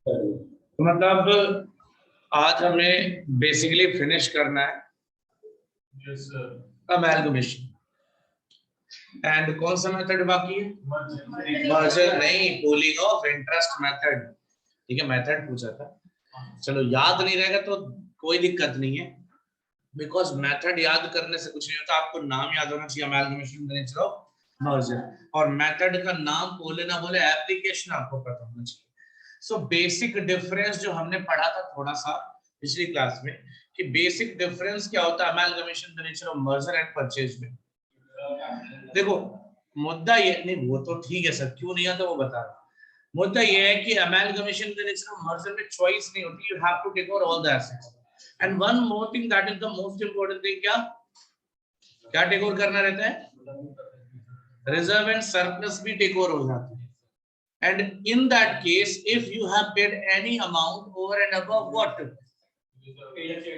तो मतलब आज हमें बेसिकली फिनिश करना है अमेलगमेशन। एंड कौन सा मेथड बाकी है? मर्जर नहीं, पूलिंग ऑफ इंटरेस्ट मेथड। ठीक है, मेथड पूछा था, चलो याद नहीं रहेगा तो कोई दिक्कत नहीं है, बिकॉज मेथड याद करने से कुछ नहीं होता, आपको नाम याद होना चाहिए amalgamation the nature of merger, और मेथड का नाम बोले ना बोले एप्लीकेशन आपको पता होना चाहिए। सो बेसिक डिफरेंस जो हमने पढ़ा था थोड़ा सा पिछली क्लास में, कि बेसिक डिफरेंस क्या होता है amalgamation the nature of merger and purchase में। देखो मुद्दा ये नहीं, वो तो ठीक है सर, क्यों नहीं आता वो बता रहा, मुद्दा ये है कि amalgamation the nature of merger में चॉइस नहीं होती, you have to take over all the assets. And one more thing that is the most important thing, क्या क्या टेक ओवर करना रहता है? रिजर्व एंड सरप्लस भी टेक ओवर हो जाते हैं। And in that case, if you have paid any amount over and above what?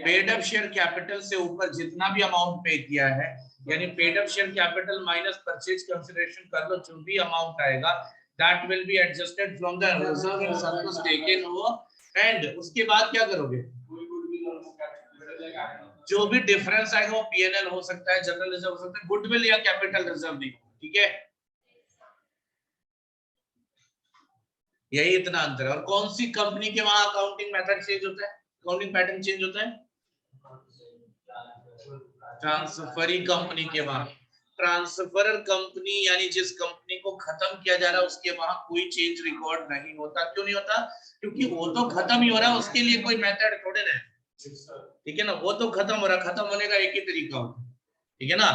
Paid up share capital से ऊपर जितना भी अमाउंट पे किया है, यानी paid up share capital minus purchase consideration कर लो, जो भी अमाउंट आएगा that will be adjusted from the reserve and surplus taken over, and उसके बाद क्या करोगे? जो भी डिफरेंस आएगा वो पीएनएल हो सकता है, जनरल रिजर्व हो सकता है, गुडविल या कैपिटल रिजर्व नहीं, ठीक है? यही इतना अंतर है। और कौन सी कंपनी के वहां अकाउंटिंग मेथड चेंज होता है, अकाउंटिंग पैटर्न चेंज होता है? ट्रांसफरी कंपनी के वहां, ट्रांसफरर कंपनी यानी जिस कंपनी को खत्म किया जा रहा है उसके वहां कोई चेंज रिकॉर्ड नहीं होता। क्यों नहीं होता? क्योंकि वो तो खत्म ही हो रहा है, उसके लिए कोई मेथड थोड़े ना, ठीक है ना, वो तो खत्म हो रहा है, खत्म होने का एक ही तरीका होता है, ठीक है ना?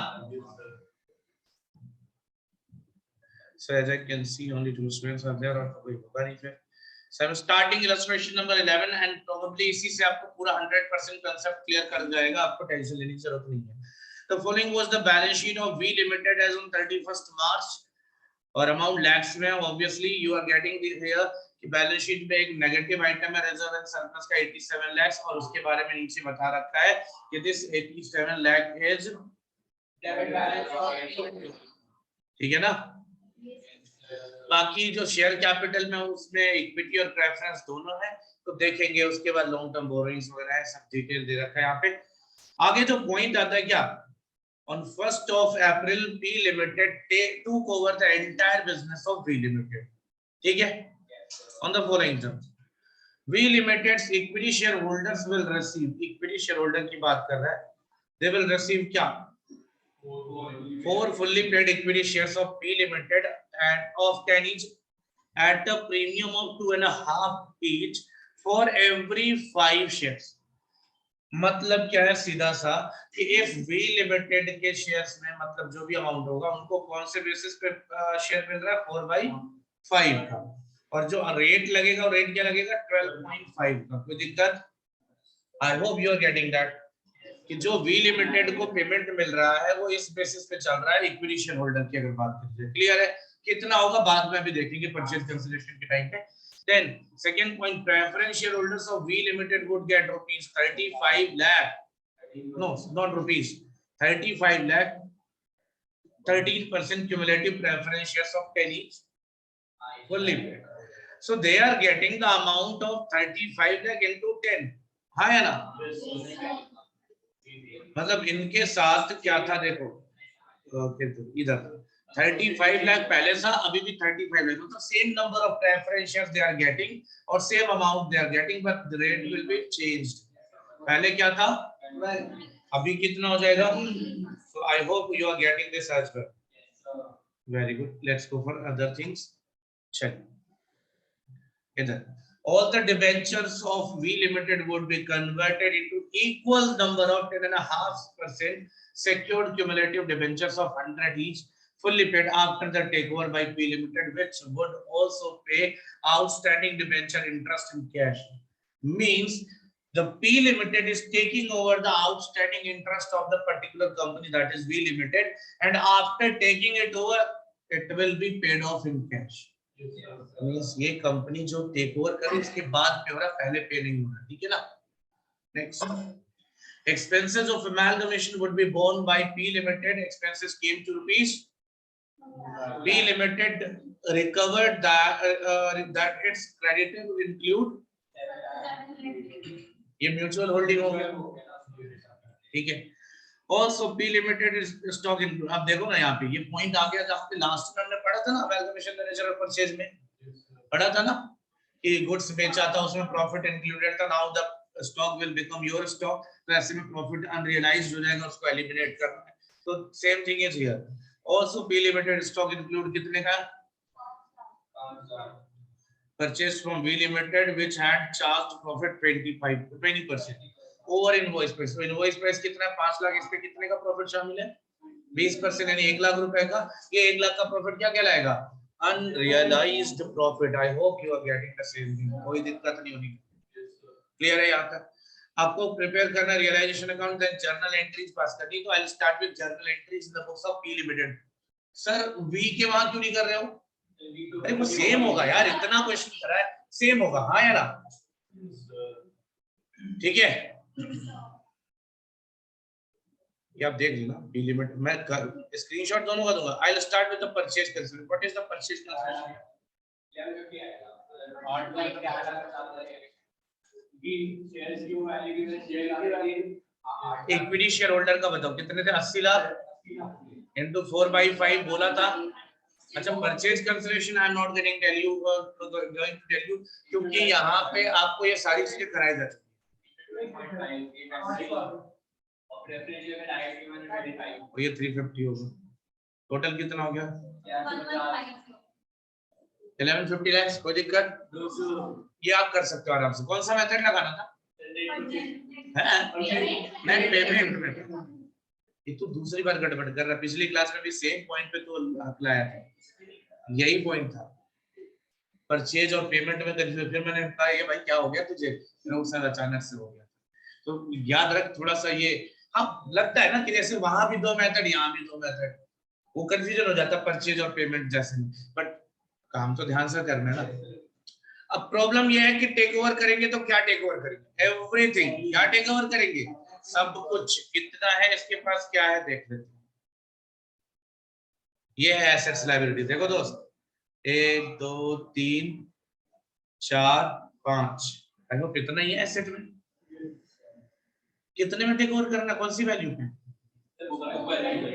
So as I can see, only 2 students are there, और कोई होगा नहीं फिर। So I'm starting illustration number 11 and probably इसी से आपको पूरा 100% concept clear कर जाएगा, आपको टेंशन लेने की जरूरत नहीं है। The following was the balance sheet of V Limited as on 31st March, और अमाउंट लैक्स में, obviously you are getting this here कि बैलेंस शीट में एक नेगेटिव आइटम है रिजर्व एंड सरप्लस का 87 लाख, और उसके बारे में नीचे बता रखा है कि this 87 lakh is debit balance, ठीक है ना? बाकी जो शेयर कैपिटल में उसमें इक्विटी और प्रेफरेंस दोनों है, तो देखेंगे उसके बाद लॉन्ग टर्म बोरोइंग्स वगैरह है, सब डिटेल दे रखा है यहाँ पे। आगे जो पॉइंट आता है क्या, on 1st of April P Limited took over the entire business of V Limited, ठीक है? On the following terms, V Limited's equity shareholders will receive, equity shareholder की बात कर रहा है, they will receive क्या? 4 fully paid equity shares of P Limited and of 10 each at a premium of 2.5 each for every 5 shares। मतलब क्या है सीधा सा कि इफ वी लिमिटेड के शेयर्स में मतलब जो भी अमाउंट होगा उनको कौन से बेसिस पे शेयर मिल रहा है? 4/5 का, और जो रेट लगेगा रेट क्या लगेगा? 12.5 का। कोई दिक्कत? I hope you are getting that कि जो वी लिमिटेड को पेमेंट मिल रहा है वो इस बेसिस पे चल रहा है इक्विटी शेयर होल्डर की अगर बात करें। क्लियर है? कितना होगा बाद में भी देखेंगे परचेज कंसीडरेशन के टाइम पे। Then second point, preference shareholders of V Limited would get rupees 35 lakh, no not rupees, 35 lakh, 13% cumulative preference shares of 10 each fully paid, so they are getting the amount of 35 lakh into 10, हाँ है ना? मतलब इनके साथ क्या था देखो, इधर 35 लाख पहले था, अभी भी 35 लाख, मतलब same number of preference shares they are getting और same amount they are getting, but the rate will be changed. पहले क्या था, अभी कितना हो जाएगा? So I hope you are getting this as well. Very good, let's go for other things. Check इधर, all the debentures of V Limited would be converted into equal number of 10.5% secured cumulative debentures of 100 each, fully paid after the takeover by P Limited, which would also pay outstanding debenture interest in cash. Means the P Limited is taking over the outstanding interest of the particular company, that is V Limited, and after taking it over, it will be paid off in cash. Means ये company जो take over करे इसके बाद पे हो रहा, पहले पे नहीं हो रहा, ठीक है ना? Next, expenses of amalgamation would be borne by P Limited. Expenses came to rupees P Limited recovered that its creditor will include, ये म्यूचुअल होल्डिंग हो गया, ठीक है। Also P Limited is stock include, आप देखो ना यहाँ पे ये पॉइंट आ गया जहाँ पे लास्ट में हमने पढ़ा था ना amalgamation the nature of purchase में पढ़ा था ना कि गुड्स बेचा था उसमें प्रॉफिट इंक्लूडेड था, now the stock will become your stock, तो ऐसे में प्रॉफिट अनरियलाइज्ड हो जाएगा, उसको एलिमिनेट करना है। तो same thing is here also P Limited stock include कितने का, purchased from V Limited which had charged profit 20% over invoice price। तो invoice price कितना है 5 लाख, इस पे कितने का प्रॉफिट शामिल है 20%, यानी 1 लाख रुपए का। ये 1 लाख का प्रॉफिट क्या कहलाएगा, unrealised profit. I hope you are getting the same thing, कोई दिक्कत नहीं होनी, क्लियर है यहाँ तक। आपको प्रिपेयर करना realisation account, then journal entries pass करनी। तो I will start with journal entries in the books of P Limited। Sir V के वहां क्यों नहीं कर रहे हो, अरे वो सेम होगा यार, इतना क्वेश्चन करा है सेम होगा। हाँ यार ठीक है, ये आप देख लेना P Limited, मैं स्क्रीनशॉट दोनों का दूंगा। आई will start with the purchase consideration. What is the purchase consideration, equity share holder का बताओ कितने थे, 80 लाख इनटू 4/5 बोला था। अच्छा purchase consideration I am not going tell you, going to tell you, क्योंकि यहाँ पे आपको ये सारी चीजें कराई जा चुकी है। ये 350 होगा, टोटल कितना हो गया 1150 लाख, कोई दिक्कत, ये आप कर सकते हो आराम से। कौन सा मेथड लगाना था, नेट पेमेंट में। ये तो दूसरी बार गड़बड़ कर रहा, पिछली क्लास में भी सेम पॉइंट पे तो लाया था, यही पॉइंट था परचेज और पेमेंट में कंफ्यूजन। फिर मैंने कहा ये भाई क्या हो गया तुझे, फिर अचानक से हो गया। तो याद रख थोड़ा सा ये, हाँ लगता है ना कि जैसे वहां भी 2 मेथड यहाँ भी 2 मेथड, वो कंफ्यूजन हो जाता है परचेज और पेमेंट जैसे, बट काम तो ध्यान से करना है ना। अब प्रॉब्लम ये है कि टेक ओवर करेंगे तो क्या टेक ओवर करेंगे, एवरीथिंग। क्या टेक ओवर करेंगे, सब कुछ। कितना है इसके पास, क्या है देख लेते हैं। ये है एसेट्स लायबिलिटी, देखो दोस्त 1 2 3 4 5, आई होप इतना ही है एसेट में। कितने में टेक ओवर करना, कौन सी वैल्यू पे,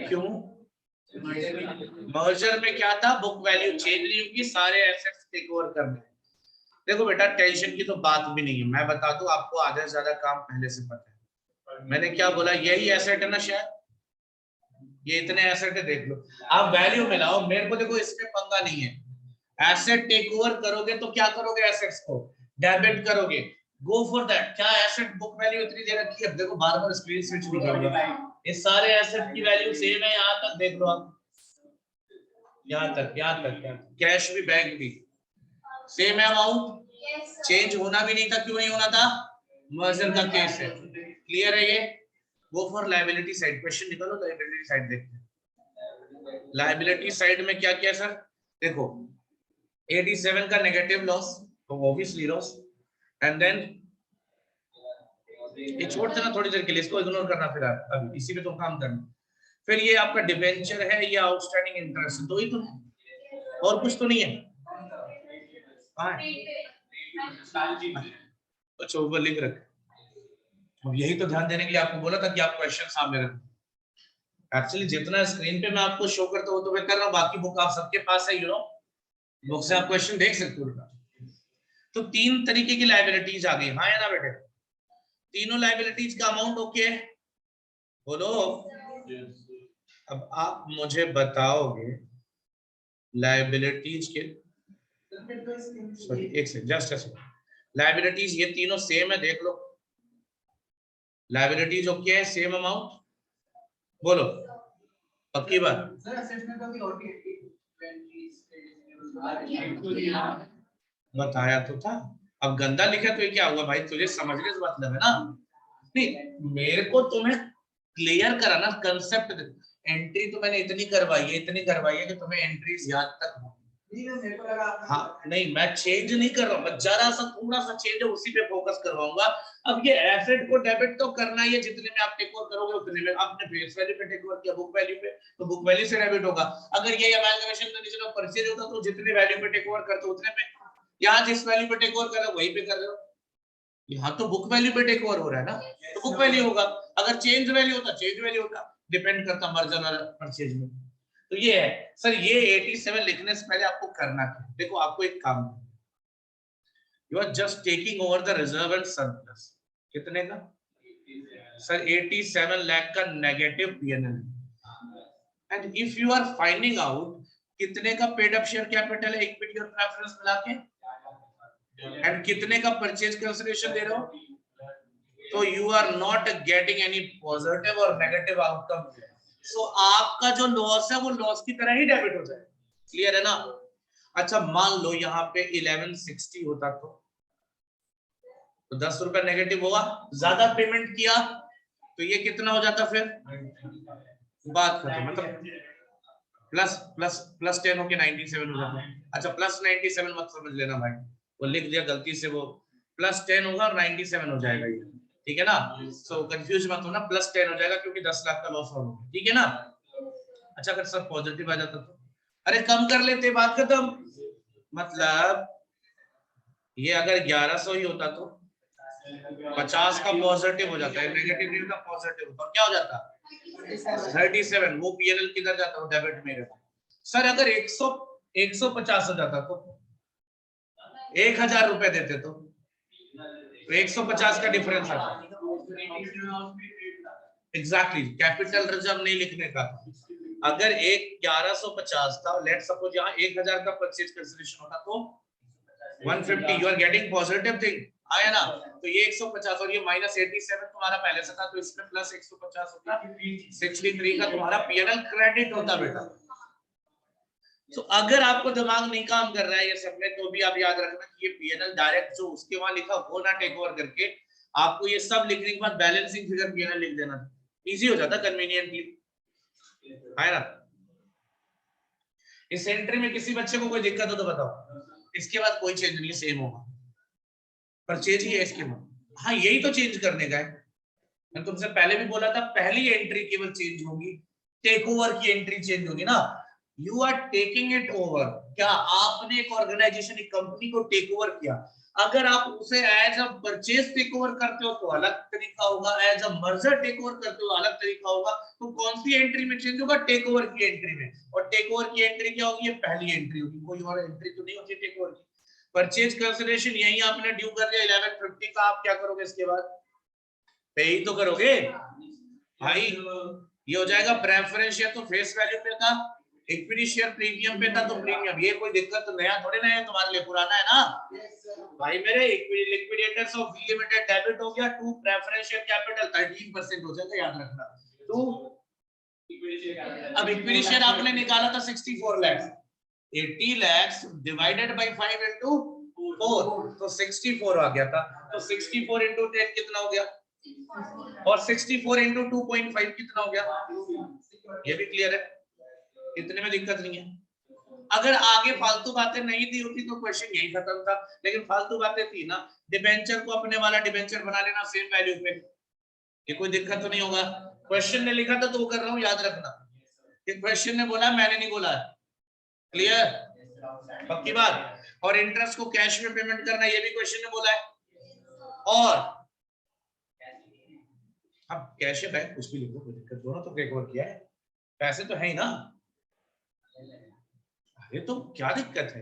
क्यों मर्जर में क्या था, बुक वैल्यू चेंज नहीं होगी, सारे एसेट्स टेक ओवर करने। देखो बेटा टेंशन की तो बात भी नहीं है, मैं बता दूं आपको आधे से ज्यादा काम पहले से पता है। मैंने क्या बोला, यही एसेट है ना शायद, ये इतने एसेट है देख लो, आप वैल्यू मिलाओ, मेरे को देखो इसमें पंगा नहीं है। एसेट टेक ओवर करोगे तो क्या करोगे, एसेट्स को डेबिट करोगे, गो फॉर दैट। क्या एसेट बुक वैल्यू इतनी दे रखी है, देखो बार बार स्क्रीन स्विच नहीं करूंगा, ये सारे एसेट की वैल्यू सेम है, यहाँ तक देख लो आप, यहाँ तक कैश भी बैंक भी सेम है, अमाउंट चेंज होना भी नहीं था। क्यों नहीं होना था, मर्जर का केस है, क्लियर है ये। Go for liability side, question निकालो, लायबिलिटी साइड देखते हैं। लायबिलिटी साइड में क्या किया सर, देखो 87 का नेगेटिव लॉस, तो ऑब्वियसली लॉस, एंड देन ये छोड़ देना थोड़ी देर के लिए, इसको इग्नोर करना, फिर अभी इसी पे तो काम करना। फिर ये आपका डिबेंचर है, ये आउटस्टैंडिंग इंटरेस्ट, तो ही तो और कुछ तो नहीं है। अच्छा ऊपर लिख रखे, अब यही तो ध्यान देने के लिए आपको बोला था कि आप क्वेश्चन सामने रखें। एक्चुअली जितना स्क्रीन पे मैं आपको शो करता हूँ तो मैं कर रहा हूँ, बाकी बुक आप सबके पास है, यू नो बुक से आप क्वेश्चन देख सकते हो। तो 3 तरीके की लायबिलिटीज आ गई, हाँ या ना बेटे, तीनों लायबिलिटीज का अमाउंट ओके है, बोलो। अब आप मुझे बताओगे लायबिलिटीज के, सॉरी एक second, just a second, liabilities ये तीनों सेम है, देख लो लायबिलिटीज ओके है, सेम अमाउंट, बोलो पक्की बात। बताया तो था, अब गंदा लिखा तो ये क्या हुआ भाई, तुझे समझने से मतलब है ना, नहीं मेरे को तुम्हें क्लियर कराना कंसेप्ट। एंट्री तो मैंने इतनी करवाई है कि तुम्हें एंट्रीज याद तक हो, हाँ नहीं, मैं चेंज नहीं कर रहा हूँ, मैं जरा सा थोड़ा सा चेंज है उसी पे फोकस करवाऊंगा। अब ये एसेट को डेबिट तो करना ही है, जितने में आप टेक ओवर करोगे उतने में। आपने फेस वैल्यू पे टेक ओवर किया, बुक वैल्यू पे, तो बुक वैल्यू से डेबिट होगा। अगर ये अमालगमेशन कंडीशन ऑफ परचेज होता तो जितने वैल्यू पे टेक ओवर करते उतने पे। यहाँ जिस वैल्यू पे टेक ओवर कर रहे हो वहीं पे कर रहे हो। यहाँ तो बुक वैल्यू पे टेक ओवर हो रहा है ना, तो बुक वैल्यू होगा। अगर चेंज वैल्यू होता चेंज वैल्यू होता, डिपेंड करता मर्जर और परचेज में। तो ये है सर, ये 87 लिखने से पहले आपको करना क्या। देखो आपको एक काम, you are just taking over the reserve and surplus. कितने का सर? 87 लाख का negative PNL. And if you are finding out कितने का पेड अप शेयर कैपिटल है इक्विटी और प्रेफरेंस मिला के, एंड कितने का परचेज कंसिडरेशन दे रहे हो, तो you are not getting any positive और नेगेटिव आउटकम। सो आपका जो लॉस है वो लॉस की तरह ही डेबिट हो जाए। क्लियर है ना? अच्छा मान लो यहाँ पे 1160 होता तो 10 रुपए नेगेटिव होगा, ज्यादा पेमेंट किया तो ये कितना हो जाता फिर, बात खत्म। मतलब प्लस प्लस प्लस 10 होके 97 हो जाता। अच्छा प्लस 97 मत समझ लेना भाई, वो लिख दिया गलती से, वो प्लस 10 होगा और 97 हो जाएगा ये, ठीक है ना? सो कंफ्यूज मत होना, प्लस 10 हो जाएगा क्योंकि 10 लाख का लॉस हो, ठीक है ना? अच्छा अगर सर पॉजिटिव आ जाता तो, अरे कम कर लेते, बात खत्म। मतलब ये अगर 1100 ही होता तो 50 का पॉजिटिव हो जाता है, नेगेटिव नहीं होता, पॉजिटिव होता, क्या हो जाता 37। वो पीएनएल किधर जाता, वो डेबिट में रहता। सर अगर 150 हो जाता तो 1000 रुपए देते तो 150 का डिफरेंस आता। एग्जैक्टली, कैपिटल रिजर्व नहीं लिखने का। अगर 1150 था, लेट सपोज यहाँ 1000 का परचेज कंसिडरेशन होता तो 150, you are getting positive thing, आया ना? तो ये 150 और ये माइनस 87 तुम्हारा पहले से था, तो इसमें प्लस 150 होता, 63 का तुम्हारा पीएनएल क्रेडिट होता बेटा। तो अगर आपको दिमाग नहीं काम कर रहा है ये सब में, तो भी आप याद रखना कि ये पीएनएल डायरेक्ट जो उसके वहां लिखा वो ना टेक ओवर करके आपको ये सब लिखने के बाद बैलेंसिंग फिगर पीएनएल लिख देना, इजी हो जाता कन्वीनियंटली, है ना? इस एंट्री में किसी बच्चे को कोई दिक्कत हो तो बताओ। इसके बाद कोई चेंज नहीं, सेम होगा, परचेज ही है इसके बाद। हाँ यही तो चेंज करने का है, मैंने तुमसे पहले भी बोला था, पहली एंट्री केवल चेंज होगी, टेक ओवर की एंट्री चेंज होगी ना। You are taking it over, क्या आपने एक ऑर्गेनाइजेशन, एक कंपनी को टेक ओवर किया। अगर आप उसे as a purchase take over करते हो तो अलग तरीका होगा, as a merger take over करते हो अलग तरीका होगा। तो कौन सी एंट्री में चेंज होगा? टेक ओवर की एंट्री में। और टेक ओवर की एंट्री क्या होगी? ये पहली एंट्री होगी, कोई और एंट्री तो नहीं होती टेक ओवर की। परचेज कंसिडरेशन यही आपने ड्यू कर दिया 1150 का, आप क्या करोगे इसके बाद? पे ही तो करोगे भाई। ये हो जाएगा प्रेफरेंस शेयर तो फेस वैल्यू पे था, इक्विटी शेयर प्रीमियम पे था तो प्रीमियम। ये कोई दिक्कत तो नया थोड़े ना है तुम्हारे लिए, पुराना है ना भाई मेरे। Liquidators of V limited debit हो गया, टू प्रेफरेंस शेयर कैपिटल 13% हो जाएगा, याद रखना। टू अब इक्विटी शेयर आपने निकाला था 64 lakh, 80 lakh divided by 5 into 4 तो 64 आ गया था। तो 64 into 10 कितना हो गया, और 64 into 2.5 कितना हो गया? ये भी क्लियर है, इतने में दिक्कत नहीं है। अगर आगे फालतू बातें नहीं दी होती तो क्वेश्चन यही खत्म था, लेकिन फालतू बातें थी ना। डिबेंचर को अपने वाला डिबेंचर बना लेना सेम वैल्यू पे, ये कोई दिक्कत तो नहीं होगा। क्वेश्चन ने लिखा था तो वो कर रहा हूं, याद रखना। कि क्वेश्चन ने बोला, मैंने नहीं बोला, क्लियर, पक्की बात। और इंटरेस्ट को कैश में पेमेंट करना, ये भी क्वेश्चन ने बोला है। और अब कैश है बैंक कुछ भी लिखो, कोई दिक्कत, दोनों तो टेक ओवर किया है, पैसे तो है ही ना। अरे तो क्या दिक्कत है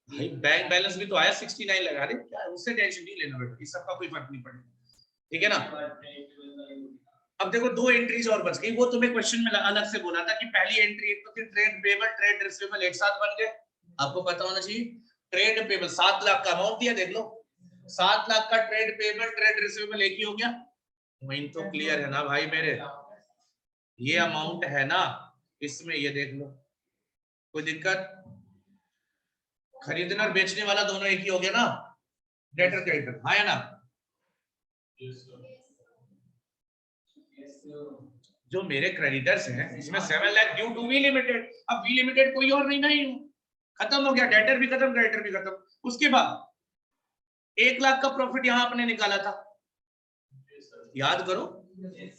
भाई, बैंक बैलेंस भी तो आया 69 लगा दे, क्या उससे टेंशन नहीं लेना बेटा, इस सब का कोई फर्क नहीं पड़ेगा, ठीक है ना। अब देखो दो एंट्रीज और बच गई, वो तुम्हें क्वेश्चन में अलग से बोला था कि पहली एंट्री एक तो थी ट्रेड पेबल ट्रेड रिसीवेबल एक साथ बन गए, आपको पता होना चाहिए। ट्रेड पेबल 7 लाख का अमाउंट दिया, देख लो 7 लाख का ट्रेड पेबल ट्रेड रिसीवेबल एक ही हो गया। वही तो क्लियर है ना भाई मेरे, ये अमाउंट है ना, इसमें ये देख लो, कोई दिक्कत? खरीदने और बेचने वाला दोनों एक ही हो गया ना, डेटर क्रेडिटर, हाँ या ना। जो मेरे क्रेडिटर्स हैं इसमें 7 lakh due to V limited. अब वी लिमिटेड कोई और नहीं ना, खत्म हो गया, डेटर भी खत्म, क्रेडिटर भी खत्म। उसके बाद 1 लाख का प्रॉफिट यहाँ आपने निकाला था, याद करो,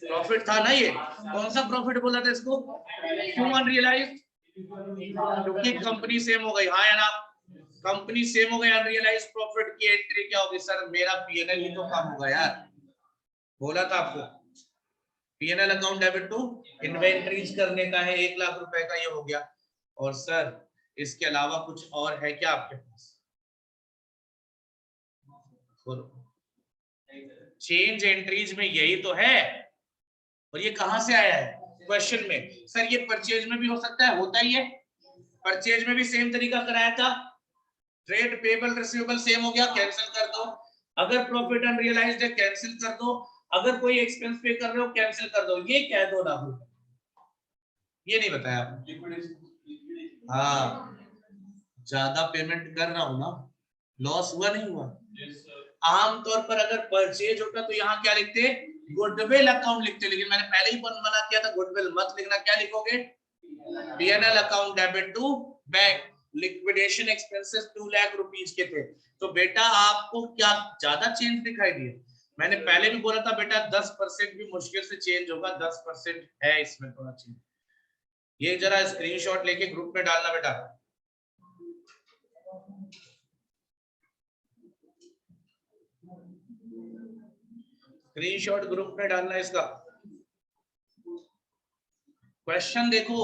प्रॉफिट था ना ये। कौन सा प्रॉफिट बोला था इसको? क्यों अनरियलाइज्ड? क्योंकि कंपनी सेम हो गई, हाँ या ना? कंपनी सेम हो गई, अनरियलाइज्ड प्रॉफिट की एंट्री क्या होगी? सर मेरा पीएनएल ही तो कम होगा यार, बोला था आपको। PNL account debit to inventories करने का है, 1 लाख रुपए का ये हो गया। और सर इसके अलावा कुछ और है क्या आपके पास? चेंज एंट्रीज में यही तो है, और ये कहां से आया है क्वेश्चन में? सर ये परचेज में भी हो सकता है, होता ही है, परचेज में भी सेम तरीका कराया था, ट्रेड पेबल रिसीवेबल सेम हो गया, कैंसिल कर दो। अगर प्रॉफिट अनरियलाइज्ड है कैंसिल कर दो, अगर कोई एक्सपेंस पे कर रहे हो कैंसिल कर दो, ये कह दो ना, ये नहीं बताया आपने। हाँ, ज्यादा पेमेंट कर रहा हूं ना, लॉस हुआ नहीं हुआ? आमतौर पर अगर परचेज होता तो यहाँ क्या लिखते? गुडविल अकाउंट लिखते, लेकिन मैंने पहले ही मना किया था गुडविल मत लिखना। क्या लिखोगे? PNL account debit to bank, liquidation expenses 2 lakh rupees के थे। तो बेटा आपको क्या ज्यादा चेंज दिखाई दिए? मैंने पहले भी बोला था बेटा 10% भी मुश्किल से चेंज होगा, 10% है इसमें थोड़ा चेंज। ये जरा स्क्रीनशॉट लेके ग्रुप में डालना बेटा। स्क्रीनशॉट ग्रुप में डालना इसका। क्वेश्चन देखो,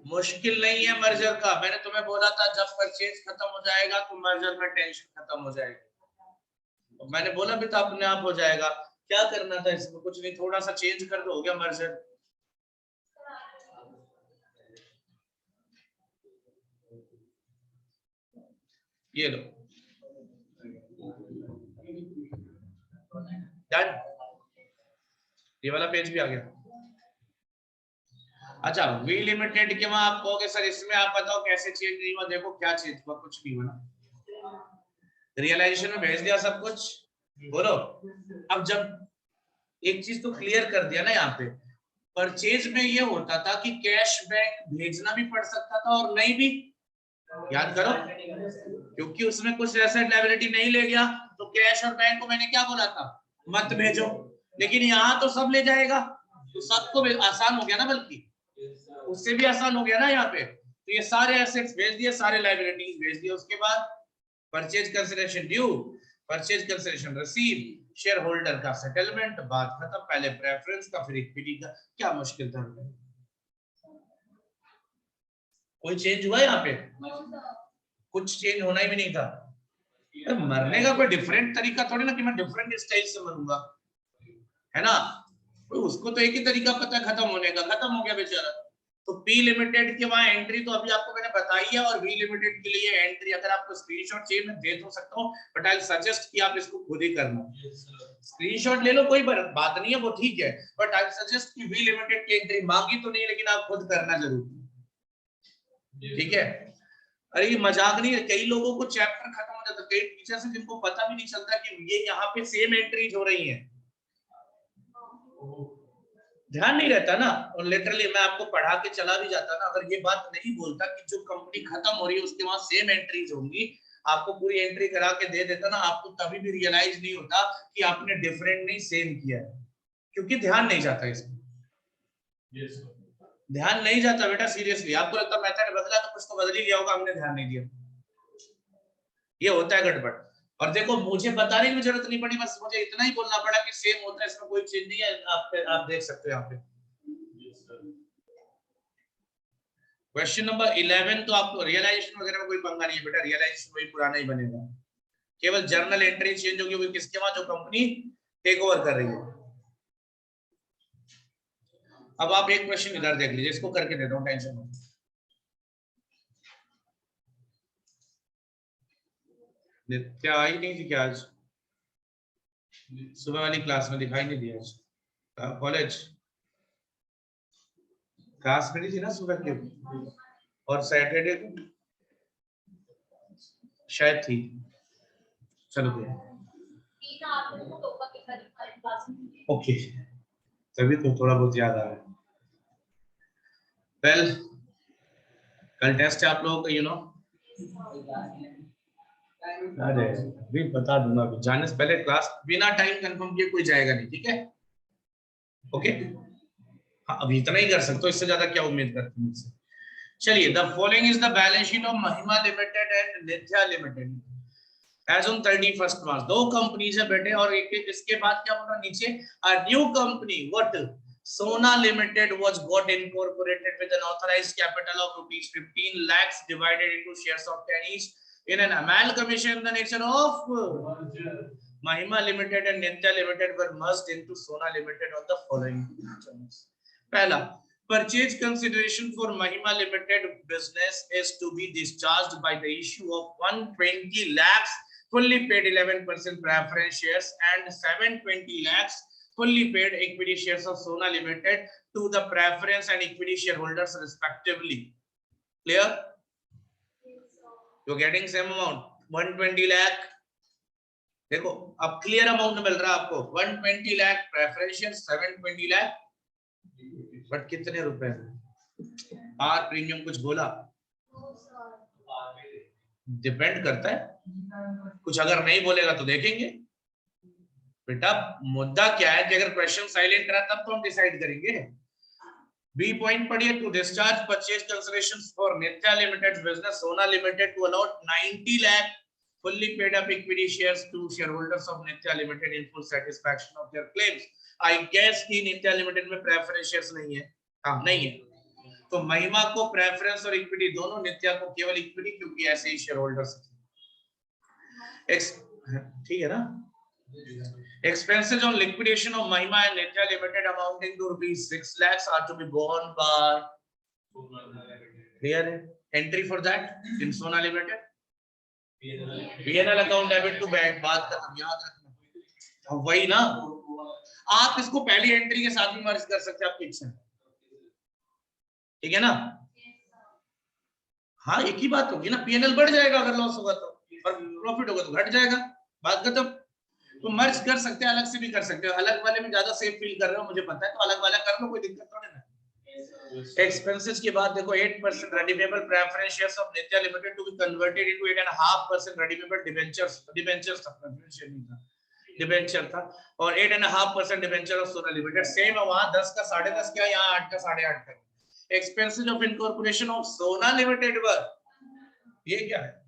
मुश्किल नहीं है मर्जर का। मैंने तुम्हें बोला था जब परचेज खत्म हो जाएगा तो मर्जर में टेंशन खत्म हो जाएगी। तो मैंने बोला भी था अपने आप हो जाएगा। क्या करना था इसमें? कुछ नहीं, थोड़ा सा चेंज कर दो, हो गया मर्जर। ये लो, डन। ये वाला पेज भी आ गया। अच्छा, वी लिमिटेड के वहां आप कहोगे सर इसमें आप बताओ कैसे चेंज नहीं हुआ? देखो क्या चेंज हुआ, कुछ नहीं हुआ ना, रियलाइजेशन में भेज दिया सब कुछ। बोलो, अब जब एक चीज तो क्लियर कर दिया ना यहाँ पे, परचेज में ये होता था कि कैश बैक भेजना भी पड़ सकता था और नहीं भी, याद करो, क्योंकि उसमें कुछ एसेट लायबिलिटी नहीं ले गया तो कैश और बैंक को मैंने क्या बोला था? मत भेजो। लेकिन यहाँ तो सब ले जाएगा, तो सबको आसान हो गया ना, बल्कि उससे भी आसान हो गया ना यहाँ पे। तो ये सारे एसेट्स भेज दिए, सारे लायबिलिटीज भेज दिए। उसके बाद purchase consideration due, purchase consideration receive, share holder का सेटलमेंट, बात खत्म। पहले प्रेफरेंस का फिर इक्विटी का, क्या मुश्किल था? कोई चेंज हुआ यहाँ पे? कुछ चेंज होना ही भी नहीं था। तो मरने का कोई डिफरेंट तरीका थोड़ी ना कि मैं डिफरेंट स्टाइल से मरूंगा, है ना? तो उसको तो एक ही तरीका पता है खत्म होने का, खत्म हो गया बेचारा। तो पी लिमिटेड के वहां एंट्री तो अभी आपको मैंने बताई है, और वी लिमिटेड के लिए एंट्री अगर आपको स्क्रीनशॉट चाहिए मैं दे तो सकता हूँ, बट आई सजेस्ट कि आप इसको खुद ही करना। स्क्रीनशॉट ले लो, कोई बात नहीं है, वो ठीक है, बट आई सजेस्ट कि वी लिमिटेड की एंट्री मांगी तो नहीं, लेकिन आप खुद करना जरूर, ठीक है? अरे ये मजाक नहीं है, कई लोगों को चैप्टर खत्म हो जाता है, कई टीचर्स हैं जिनको पता भी नहीं चलता कि ये यहाँ पे सेम एंट्रीज हो रही हैं, ध्यान नहीं रहता ना। और लिटरली मैं आपको पढ़ा के चला भी जाता ना, अगर ये बात नहीं बोलता कि जो कंपनी खत्म हो रही है उसके वहां सेम एंट्रीज होंगी, आपको पूरी एंट्री करा के दे देता ना, आपको कभी भी रियलाइज नहीं होता कि आपने डिफरेंट नहीं सेम किया है, क्योंकि ध्यान नहीं जाता इसमें। ध्यान नहीं जाता बेटा, सीरियसली। आपको लगता मेथड बदला तो कुछ तो बदल ही गया होगा, हमने ध्यान नहीं दिया, ये होता है गड़बड़। और देखो मुझे बताने की जरूरत नहीं पड़ी, बस मुझे इतना ही बोलना पड़ा कि सेम होता है, इसमें कोई चेंज नहीं है। आप देख सकते हो यहाँ पे क्वेश्चन नंबर 11। तो आपको रियलाइजेशन वगैरह में कोई पंगा नहीं है बेटा, रियलाइजेशन वही पुराना ही बनेगा, केवल जर्नल एंट्री चेंज होगी, वो किसके वहां? जो कंपनी टेक ओवर कर रही है। अब आप एक क्वेश्चन इधर देख लीजिए, इसको करके देता हूँ, टेंशन मत। नित्या आई नहीं थी क्या आज? सुबह वाली क्लास में दिखाई नहीं दिया आज। कॉलेज क्लास में नहीं थी ना सुबह की, और सैटरडे को शायद थी। चलो भैया, ओके, तभी तो थोड़ा बहुत याद आ रहा है। वेल, कल टेस्ट है आप लोगों का, यू नो, अरे भी बता दूंगा, अभी जाने से पहले क्लास बिना टाइम कंफर्म किए कोई जाएगा नहीं, ठीक है? ओके, हाँ अभी इतना ही कर सकते हो, इससे ज्यादा क्या उम्मीद करते हैं मुझसे। चलिए, the following is the balance sheet of Mahima limited and Nitya limited as on 31st March। दो कंपनीज है बेटे, और एक इसके बाद क्या बोला नीचे, a new company what Sona Limited was got incorporated with an authorized capital of rupees 15 lakhs divided into shares of 10 each in an amalgamation in the nature of Mahima Limited and Nitya Limited were merged into Sona Limited on the following terms. Pehla, purchase consideration for Mahima Limited business is to be discharged by the issue of 120 lakhs fully paid 11% preference shares and 720 lakhs fully paid equity shares of Sona Limited to the preference and equity shareholders respectively. Clear? You're getting same amount 120 lakh। देखो अब clear amount मिल रहा है आपको, 120 lakh preference share, 720 lakh, but कितने रुपए पार premium कुछ बोला? Depend करता है, कुछ अगर नहीं बोलेगा तो देखेंगे बेटा। मुद्दा क्या है कि अगर क्वेश्चन साइलेंट रहा तब तो हम डिसाइड करेंगे। बी पॉइंट पढ़िए, to discharge purchase consideration for Nitya limited business Sona limited to allot 90 lakh fully paid up equity shares to shareholders of Nitya Limited in full satisfaction of their claims। I guess कि Nitya Limited में preference shares नहीं है, हाँ नहीं है, तो महिमा को preference और equity दोनों, नित्या को केवल equity, क्योंकि ऐसे ही shareholders ठीक है ना। Expenses on liquidation of Mahima and Nitya Limited amounting to rupees 6 lakhs are to be borne by clear entry for that in Sona Limited P&L account debit to bank। बात खत्म, याद रखना वही ना, आप इसको पहली एंट्री के साथ भी मर्ज कर सकते हैं आपकी इच्छा, ठीक है ना। हाँ एक ही बात होगी ना, P&L बढ़ जाएगा अगर लॉस होगा तो, और प्रॉफिट होगा तो घट जाएगा, बात खत्म। तो मर्ज कर सकते हैं, अलग से भी कर सकते हो, अलग वाले में ज्यादा सेफ फील कर रहे हो मुझे पता है, तो अलग वाला कर लो, कोई दिक्कत थोड़ी ना। एक्सपेंसेस के बाद देखो 8% redeemable preference shares of Nitya Limited to be converted into 8.5% redeemable debentures था, preference share नहीं था, डिबेंचर था, और 8.5% डिबेंचर ऑफ सोना लिमिटेड सेम है, वहां 10 का 10.5 क्या, यहाँ 8 का 8.5 का। एक्सपेंसेस ऑफ इनकॉर्पोरेशन ऑफ सोना लिमिटेड वर, ये क्या है?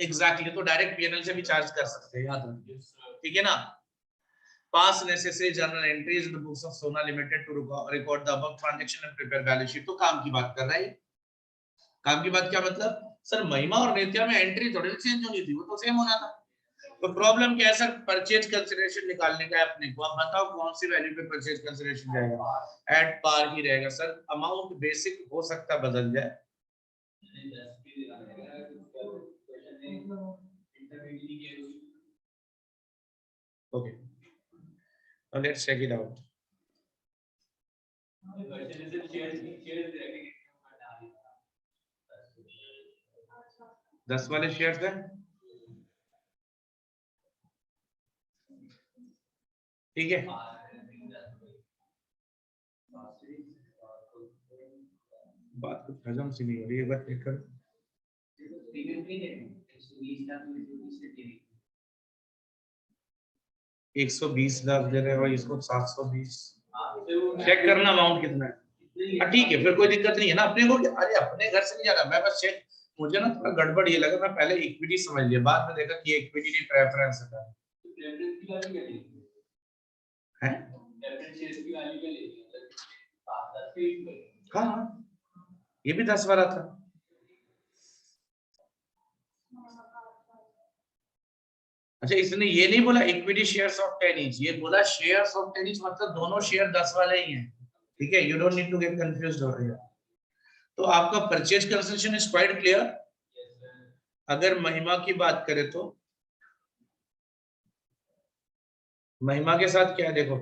एग्जैक्टली, तो डायरेक्ट P&L से भी चार्ज कर सकते हैं, याद रखिए, ठीक है ना। Pass necessary journal entries in the books of Sona Limited to record the above transaction and prepare balance sheet। तो काम की बात कर रहा है, काम की बात क्या मतलब? सर महिमा और नित्या में एंट्री थोड़ी चेंज होनी थी, वो तो सेम होना था। तो प्रॉब्लम क्या है सर? परचेज कंसिडरेशन निकालने का है अपने को, आप बताओ कौन सी वैल्यू पे परचेज कंसिडरेशन जाएगा? एट पार ही रहेगा सर, अमाउंट बेसिक हो सकता बदल जाए। Okay, now let's check it out। दस वाले शेयर्स हैं, ठीक है। बात कुछ हजम सी नहीं हो रही है, एक बार चेक करो। 120 लाख दे रहे हो, इसको 720, चेक करना अमाउंट कितना है। ठीक है, फिर कोई दिक्कत नहीं है ना अपने को, अरे अपने घर से नहीं जा रहा मैं, बस चेक, मुझे ना थोड़ा गड़बड़ ये लगा, मैं पहले इक्विटी समझ लिया, बाद में देखा कि इक्विटी नहीं प्रेफरेंस है। हाँ ये भी 10 वाला था। अच्छा, इसने ये नहीं बोला इक्विटी शेयर्स ऑफ 10 each, ये बोला शेयर्स ऑफ 10 each, मतलब दोनों शेयर 10 वाले ही हैं, ठीक है। You don't need to get confused हो रही है। तो आपका purchase consideration is quite clear. अगर महिमा की बात करें तो महिमा के साथ क्या है देखो,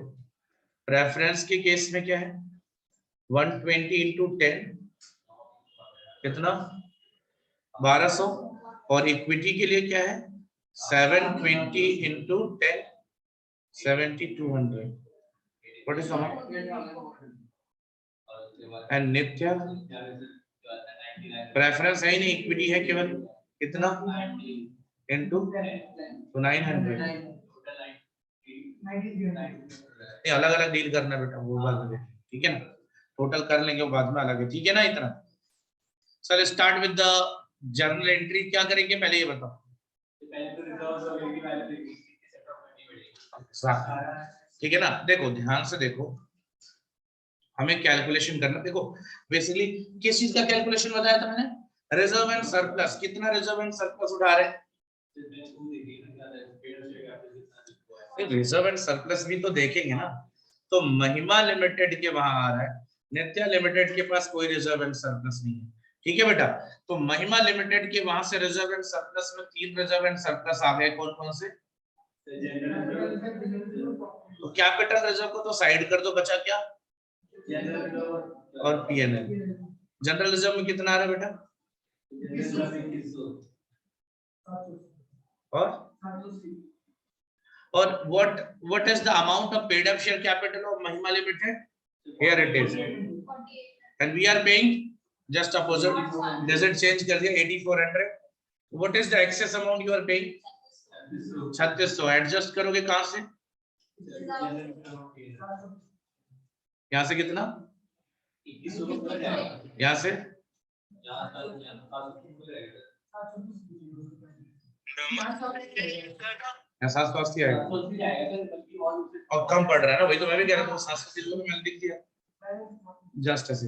प्रेफरेंस के केस में क्या है 120 into 10 कितना 1200, और इक्विटी के लिए क्या है 720 into 10 7200। What is amount and Nitya preference है ही नहीं, इक्विटी है केवल कितना इनटू 900। अलग अलग डील करना बेटा, वो बात है, ठीक है ना, टोटल कर लेंगे वो बाद में अलग है, ठीक है ना इतना। Sir start with the journal entry, क्या करेंगे पहले ये बताओ। ठीक है ना, देखो ध्यान से देखो, हमें कैलकुलेशन करना, देखो बेसिकली किस चीज का कैलकुलेशन बताया था मैंने, रिजर्व एंड सरप्लस, कितना रिजर्व एंड सरप्लस उठा रहे हैं, रिजर्व एंड सरप्लस भी तो देखेंगे ना। तो महिमा लिमिटेड के वहां आ रहा है, नित्या लिमिटेड के पास कोई रिजर्व एंड सरप्लस नहीं है, ठीक है बेटा। तो महिमा लिमिटेड के वहां से रिजर्व एंड सरप्लस में 3 रिजर्व एंड सरप्लस आ गए, कौन कौन से, तो कैपिटल रिजर्व को तो साइड कर दो, बचा क्या, और पीएनएल। जनरल रिजर्व में कितना आ रहा है बेटा, और what is the amount of paid up share capital of Mahima Limited? Here it is, and we are paying just opposite, does it change कर दिया 8400। what is the excess amount you are paying, 3600। Adjust करोगे कहां से, यहां से कितना, यहां से एहसास तो अस्ती आएगा और कम पड़ रहा है ना, वही तो मैं भी कह रहा था, 700 में मैंने लिख दिया, जस्ट ऐसे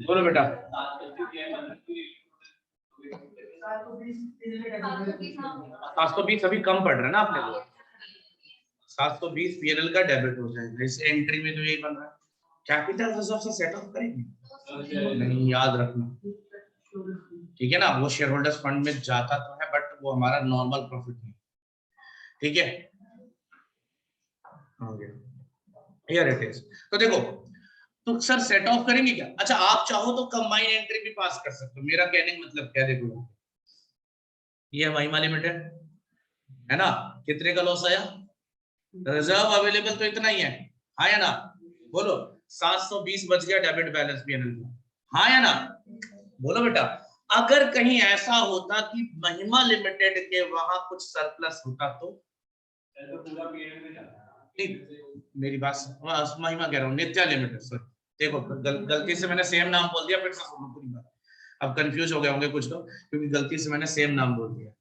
बोलो बेटा। 720 अभी कम पड़ रहा है ना अपने को, 720 पीएनएल का डेबिट हो जाएगा, इस एंट्री में तो यही बन रहा है। कैपिटल रिजर्व से सेट ऑफ करेंगे नहीं, याद रखना, ठीक है ना, वो शेयर होल्डर्स फंड में जाता तो है बट वो हमारा नॉर्मल प्रॉफिट नहीं, ठीक है। हियर इट इज, तो देखो, तो सर सेट ऑफ करेंगे क्या, अच्छा आप चाहो तो कंबाइन एंट्री भी पास कर सकते हो, मेरा कहने का मतलब क्या, देखो ये महिमा लिमिटेड है ना, कितने का लॉस आया, रिजर्व अवेलेबल तो इतना ही है, हाँ या ना, बोलो 720 बच गया डेबिट बैलेंस पीएनएल का, हाँ या ना, बोलो बेटा। अगर कहीं ऐसा होता कि महिमा लिमिटेड के वहां कुछ सरप्लस होता तो मेरी बात, महिमा कह रहा हूँ, नित्या लिमिटेड, सर देखो गलती से मैंने सेम नाम बोल दिया, फिर से सुनो पूरी बात, अब कंफ्यूज हो गए होंगे कुछ लोग क्योंकि गलती से मैंने सेम नाम बोल दिया,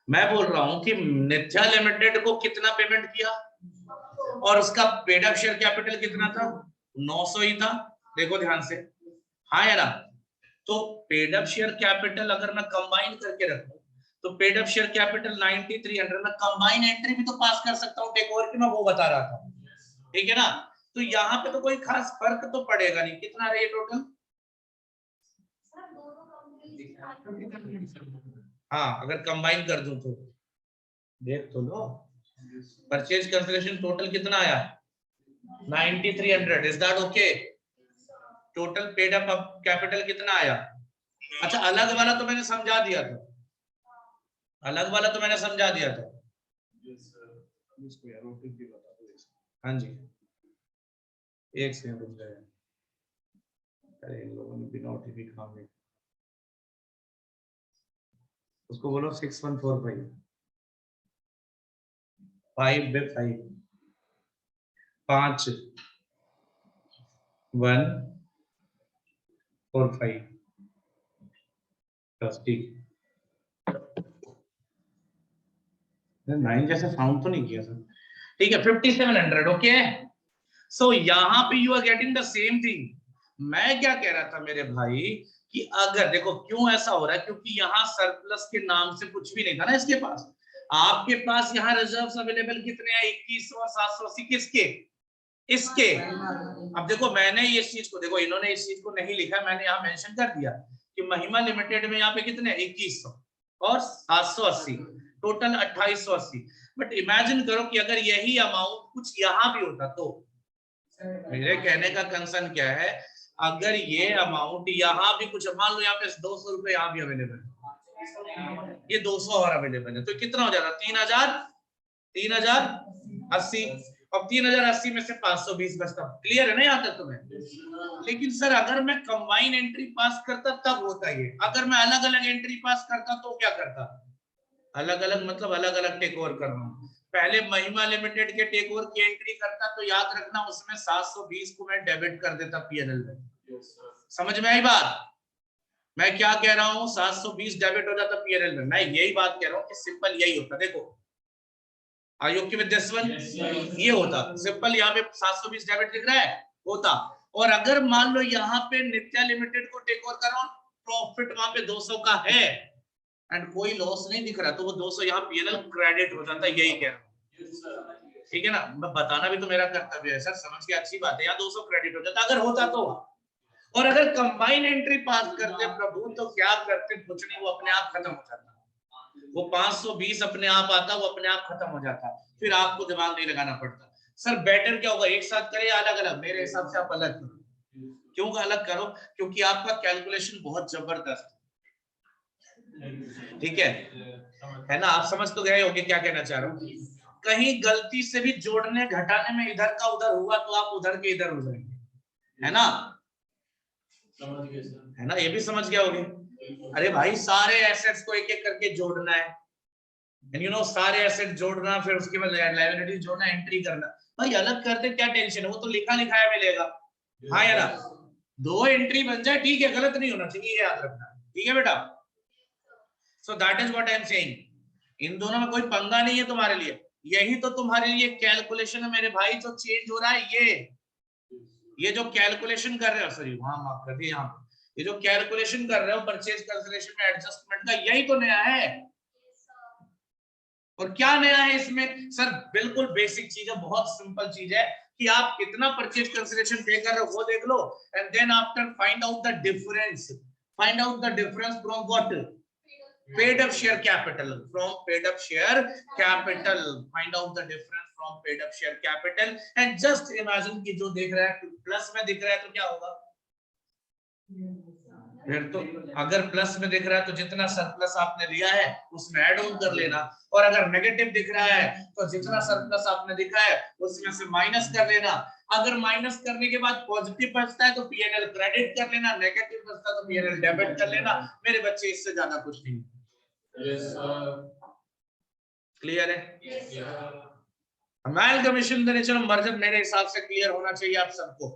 मैं बोल रहा हूं कि नित्या लिमिटेड को कितना पेमेंट किया और उसका पेड अप शेयर कैपिटल कितना था, 900 ही था। देखो ध्यान से, हाँ या ना। तो पेड अप शेयर कैपिटल अगर मैं कंबाइन करके रखूं तो पेड अप शेयर कैपिटल 9300 में कंबाइन एंट्री भी तो पास कर सकता हूं टेक ओवर की, मैं वो बता रहा था, ठीक है ना। तो यहाँ पे तो कोई खास फर्क तो पड़ेगा नहीं। कितना रही टोटल, हाँ अगर कंबाइन कर दूं तो देख तो लो, परचेज कंसिडरेशन टोटल कितना आया 9300, is that okay. Total paid up capital कितना आया। अच्छा अलग वाला तो मैंने समझा दिया था, अलग वाला तो मैंने समझा दिया था। हाँ जी एक सेकंड रुक जाए, अरे इन लोगों ने बिना ओटीपी काम नहीं, उसको बोलो 6145 5 बे 5 5 1 4 5 बस ठीक। 9 जैसे फाउंड तो नहीं किया सर, ठीक है 5700 ओके। सो यहाँ पे you are getting the same thing. मैं क्या कह रहा था मेरे भाई कि अगर देखो क्यों ऐसा हो रहा है, क्योंकि यहाँ सरप्लस के नाम से कुछ भी नहीं था ना इसके पास। आपके पास यहाँ रिजर्व्स अवेलेबल कितने हैं 2100 और 780 किसके, इसके। अब देखो मैंने इस चीज को, देखो इन्होंने इस चीज को नहीं लिखा, मैंने यहाँ मेंशन कर दिया कि महिमा लिमिटेड में यहाँ पे कितने 2100 और 780, टोटल 2880। बट इमेजिन करो कि अगर यही अमाउंट कुछ यहाँ भी होता तो, मेरे कहने का कंसर्न क्या है, अगर ये अमाउंट यहाँ भी कुछ, मान लो यहाँ पे 200 रुपए यहाँ भी अवेलेबल है, ये 200 और अवेलेबल है, तो कितना हो जाता 3080। अब 3080 में से 520 बचता, क्लियर है ना यहाँ तक तुम्हें। लेकिन सर अगर मैं कंबाइन एंट्री पास करता तब होता ये, अगर मैं अलग अलग एंट्री पास करता तो क्या करता, अलग अलग मतलब अलग अलग टेक ओवर करना। पहले महिमा लिमिटेड के टेक ओवर की एंट्री करता तो याद रखना उसमें 720 को मैं डेबिट कर देता पीएनएल में। समझ में आई बात, मैं क्या कह रहा हूँ, 720 डेबिट हो जाता पीएनएल में। मैं यही बात कह रहा हूँ कि सिंपल यही होता, देखो आयोग में दिस वन ये होता सिंपल, यहाँ पे 720 डेबिट दिख रहा है होता। और अगर मान लो यहाँ पे नित्या लिमिटेड को टेक ओवर करो, प्रॉफिट वहां पे 200 का है एंड कोई लॉस नहीं दिख रहा, तो वो 200 यहाँ पीएनएल क्रेडिट हो जाता, यही कह रहा हूँ, ठीक है ना। मैं बताना भी तो मेरा कर्तव्य है सर, समझ के अच्छी बात है, यहाँ 200 क्रेडिट हो जाता अगर होता तो। और अगर कंबाइन एंट्री पास करते प्रभु तो क्या करते, कुछ नहीं, वो अपने आप खत्म हो जाता, वो 520 अपने आप आता, वो अपने आप खत्म हो जाता, फिर आपको दिमाग नहीं लगाना पड़ता। सर बेटर क्या होगा, एक साथ करें या अलग अलग, मेरे हिसाब से आप अलग करो। क्यों अलग करो, क्योंकि आपका कैलकुलेशन बहुत जबरदस्त, ठीक है ना। आप समझ तो गए होंगे क्या कहना चाह रहा हूँ। कहीं गलती से भी जोड़ने घटाने में इधर का उधर हुआ तो आप उधर के इधर हो जाएंगे, है ना, है ना, ये भी समझ गया होगे। अरे भाई सारे एसेट्स को एक एक करके जोड़ना है, एंड यू नो सारे एसेट जोड़ना, फिर उसके बाद लायबिलिटी जोड़ना, एंट्री करना, भाई अलग करते क्या टेंशन है, वो तो लिखा लिखाया मिलेगा, हाँ या ना। दो एंट्री बन जाए ठीक है, गलत नहीं होना चाहिए, याद रखना, ठीक है बेटा। So that is what I am saying, इन दोनों में कोई पंगा नहीं है तुम्हारे लिए, यही तो तुम्हारे लिए कैलकुलेशन है मेरे भाई, जो चेंज हो रहा है ये जो कैलकुलेशन कर रहे हो, सॉरी वहां माफ कर दिया, यहाँ ये जो कैलकुलेशन कर रहे हो परचेज कंसिडरेशन में एडजस्टमेंट का, यही तो नया है। और क्या नया है इसमें सर, बिल्कुल बेसिक चीज है, बहुत सिंपल चीज है कि आप कितना परचेज कंसिडरेशन पे कर रहे हो वो देख लो, and then after find out the difference, find out the difference from what, paid up share capital, from paid up share capital, find out the difference from paid up share capital, and just imagine कि जो देख रहा है plus में दिख रहा है तो क्या होगा, फिर तो अगर प्लस में दिख रहा है तो जितना सरप्लस आपने दिया है उसमें ऐड ऑन कर लेना, और अगर नेगेटिव दिख रहा है तो जितना सरप्लस आपने दिखा है उसमें से माइनस कर लेना। अगर माइनस करने के बाद पॉजिटिव बचता है तो पीएनएल क्रेडिट कर लेना, नेगेटिव बचता है तो पीएनएल डेबिट कर लेना। मेरे बच्चे इससे ज्यादा कुछ नहीं, क्लियर है। Amalgamation the nature of merger मेरे हिसाब से क्लियर होना चाहिए आप सबको।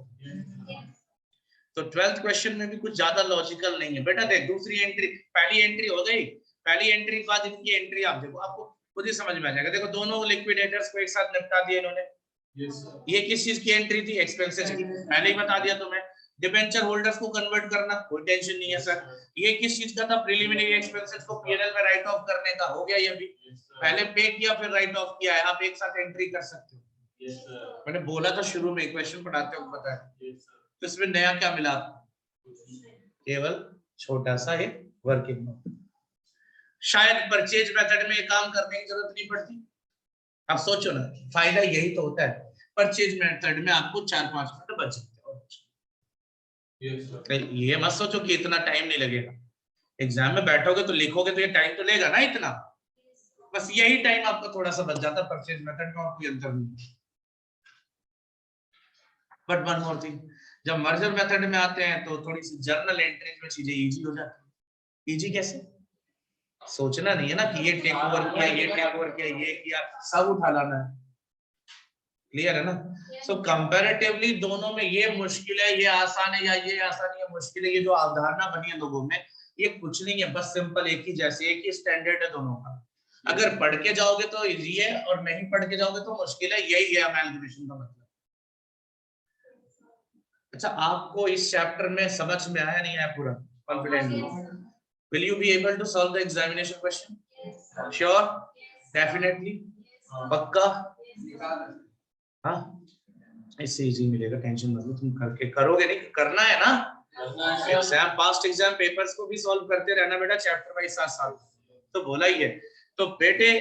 तो 12th क्वेश्चन में भी कुछ ज्यादा लॉजिकल नहीं है बेटा, देख दूसरी एंट्री, पहली एंट्री हो गई, पहली एंट्री के बाद इनकी एंट्री आप देखो, आपको खुद ही समझ में आ जाएगा। देखो दोनों लिक्विडेटर्स को एक साथ निपटा दिया इन्होंने। ये किस चीज की एंट्री थी? एक्सपेंसेस की, पहले ही बता दिया तुम्हें। डिबेंचर होल्डर्स को कन्वर्ट करना, कोई टेंशन नहीं है सर। ये किस चीज का था? प्रीलिमिनरी एक्सपेंसेस को पीएनएल में राइट ऑफ करने का, हो गया ये भी। पहले पे किया फिर राइट ऑफ किया है, आप एक साथ एंट्री कर सकते हो। मैंने बोला था शुरू में, क्वेश्चन पढ़ाते हो पता है, तो इसमें नया क्या मिला आपको? केवल छोटा सा एक वर्किंग नोट। शायद परचेज मेथड में काम करने की जरूरत नहीं पड़ती। आप सोचो ना, फायदा यही तो होता है, परचेज मेथड में आपको 4-5 मिनट बच सकते हैं। ये मत सोचो कि इतना टाइम नहीं लगेगा। एग्जाम में बैठोगे तो लिखोगे तो ये टाइम तो लेगा ना इतना, बस यही टाइम आपका थोड़ा सा बच जाता है परचेज मेथड का, और कोई अंतर नहीं। बट वन मोर थिंग, जब मर्जर मेथड में आते हैं तो थोड़ी सी जर्नल एंट्रीज में चीजें इजी हो जाती है। इजी कैसे? सोचना नहीं है ना कि ये टेक ओवर किया, ये टेक ओवर किया, ये किया, सब उठा लाना है। क्लियर है ना? सो कंपैरेटिवली दोनों में ये मुश्किल है, ये आसान है, या ये आसान है, मुश्किल है, ये जो अवधारणा बनी है लोगों में, ये कुछ नहीं है, बस सिंपल एक ही जैसे, एक ही स्टैंडर्ड है दोनों का। अगर पढ़ के जाओगे तो इजी है, और नहीं पढ़ के जाओगे तो मुश्किल है। यही है अमैलगमेशन का मतलब। अच्छा, आपको इस चैप्टर में समझ में आया नहीं आया पूरा? Confidently will you be able to solve the examination question? Sure, definitely, पक्का? हाँ, इससे इजी मिलेगा, टेंशन मत लो, तुम करके करोगे, नहीं करना है ना। एग्जाम, पास्ट एग्जाम पेपर्स को भी सॉल्व करते रहना बेटा, चैप्टर वाइज साथ तो बोला ही है। तो बेटे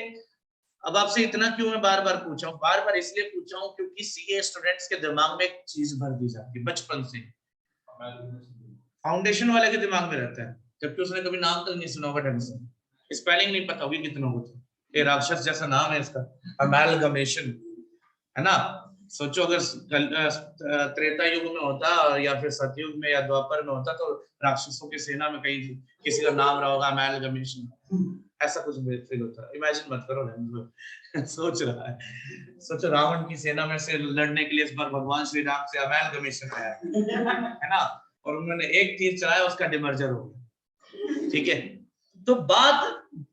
अब आपसे इतना क्यों मैं बार बार पूछा हूँ? बार बार इसलिए पूछा हूँ क्योंकि सीए स्टूडेंट्स के दिमाग में एक चीज भर दी जाती है बचपन से, फाउंडेशन वाले के दिमाग में रहता है, जबकि उसने कभी नाम तक नहीं सुना होगा ढंग से, स्पेलिंग नहीं पता होगी कितनों को। ये राक्षस जैसा नाम है इसका, अमैलगमेशन, है ना। सोचो अगर त्रेता युग में होता या फिर सतयुग में या द्वापर में होता, तो राक्षसों की सेना में कहीं किसी का नाम रहा होगा अमैलगमेशन, ऐसा कुछ फील होता है। इमेजिन मत करो सोच रहा है, सोचो रावण की सेना में से लड़ने के लिए इस बार भगवान श्री राम से अमैलगमेशन आया है ना, और उन्होंने एक तीर चलाया, उसका डिमर्जर हो गया। ठीक है, तो बात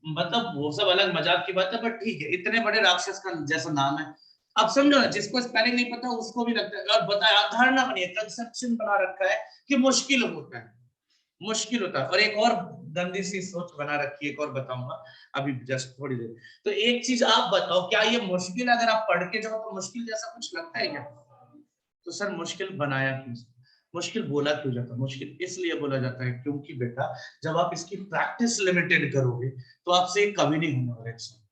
मतलब वो सब अलग मजाक की बात है, बट ठीक है, इतने बड़े राक्षस का जैसा नाम है। अब समझो ना, जिसको स्पेलिंग नहीं पता उसको भी लगता है, और बताया धारणा बनी है, कंसेप्शन बना रखा है कि मुश्किल होता है, मुश्किल होता है। और एक और गंदी सी सोच बना रखी है, एक और बताऊंगा अभी जस्ट थोड़ी देर। तो एक चीज आप बताओ, क्या ये मुश्किल अगर आप पढ़ के जाओ तो मुश्किल जैसा कुछ लगता है क्या? तो सर मुश्किल बनाया क्यों, मुश्किल बोला क्यों जाता है? मुश्किल इसलिए बोला जाता है क्योंकि बेटा जब आप इसकी प्रैक्टिस लिमिटेड करोगे तो आपसे कभी नहीं होने वाला एग्जाम।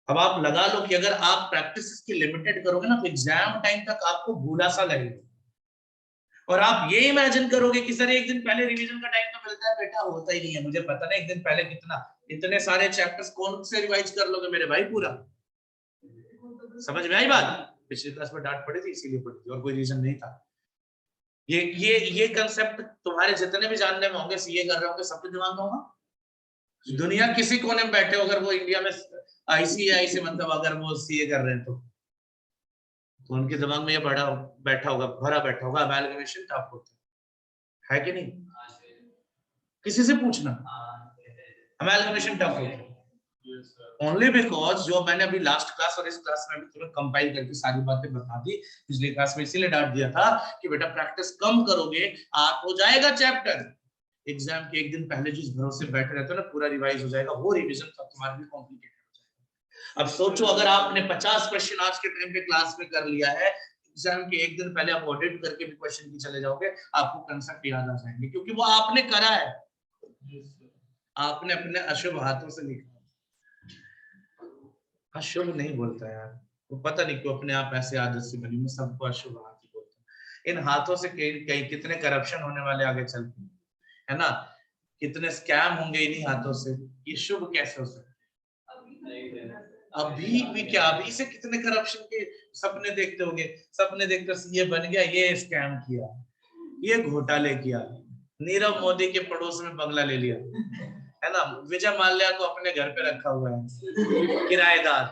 अब आप लगा लो कि अगर आप प्रैक्टिस इसकी लिमिटेड करोगे ना, तो एग्जाम टाइम तक आपको भूला सा लगेगा, और आप ये इमेजिन करोगे कि सर एक दिन पहले रिवीजन का टाइम तो मिलता है, बेटा होता ही नहीं है, मुझे पता नहीं एक दिन पहले कितना, इतने सारे चैप्टर्स कौन से रिवाइज कर लोगे मेरे भाई पूरा? समझ में आई बात? पिछली क्लास में डांट पड़ी थी इसीलिए पड़ी थी, और कोई रीजन नहीं था। ये कंसेप्ट तुम्हारे जितने भी जानने में होंगे, सीए कर रहे होंगे, सबके दिमाग में होगा। दुनिया किसी कोने में बैठे हो, अगर वो इंडिया में आईसीआई से मतलब अगर वो सीए कर रहे हैं तो उनके दिमाग में ये बड़ा बैठा होगा, भरा बैठा होगा, अमैलगमेशन टफ होता है कि नहीं? किसी से पूछना, अमैलगमेशन टफ होता है ओनली बिकॉज जो मैंने अभी लास्ट क्लास और इस क्लास में भी तुम्हें कंपाइल करके सारी बातें बता दी। पिछली क्लास में इसीलिए डांट दिया था कि बेटा प्रैक्टिस कम करोगे, आप हो जाएगा चैप्टर, एग्जाम के एक दिन पहले जिस भरोसे बैठे रहते हो ना, पूरा रिवाइज हो जाएगा, वो रिवीजन तो तुम्हारे लिए कॉम्प्लिकेटेड हो जाएगा। अब सोचो अगर आपने 50 क्वेश्चन आज के टाइम पे क्लास में कर लिया है, एग्जाम के एक दिन पहले आप ऑडिट करके भी क्वेश्चन की चले जाओगे, आपको कंसेप्ट याद आ जाएंगे, क्योंकि वो आपने करा है, आपने अपने अशुभ हाथों से लिखा। अशुभ नहीं बोलता यार, वो पता नहीं क्यों अपने आप ऐसे आदत से बनी, मैं सबको अशुभ हाथ ही बोलता। इन हाथों से कई कितने करप्शन होने वाले आगे चल के, है ना, कितने स्कैम होंगे इन्हीं हाथों से, ये शुभ कैसे हो सकते? अभी भी क्या, अभी से कितने करप्शन के सपने देखते होंगे, सपने देखते ये बन गया, ये स्कैम किया, ये घोटाले किया, नीरव मोदी के पड़ोस में बंगला ले लिया, है ना, विजय माल्या को अपने घर पे रखा हुआ है किराएदार,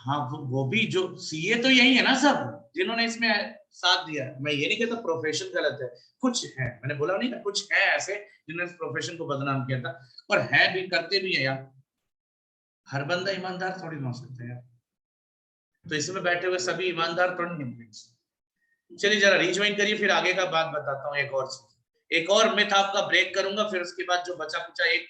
हाँ वो भी जो सीए तो यही है ना सब जिन्होंने इसमें साथ दिया। मैं ये नहीं कहता प्रोफेशन गलत है, कुछ है, मैंने बोला नहीं ना, कुछ है ऐसे जिन्होंने प्रोफेशन को बदनाम किया था, और है भी, करते भी है यार। हर बंदा ईमानदार थोड़ी ना हो सकता है यार, तो इसमें बैठे हुए सभी ईमानदार थोड़ी नहीं। चलिए जरा रिज्वाइन करिए, फिर आगे का बात बताता हूँ। एक और मिथ आपका ब्रेक करूंगा, फिर उसके बाद जो बचा कुचा एक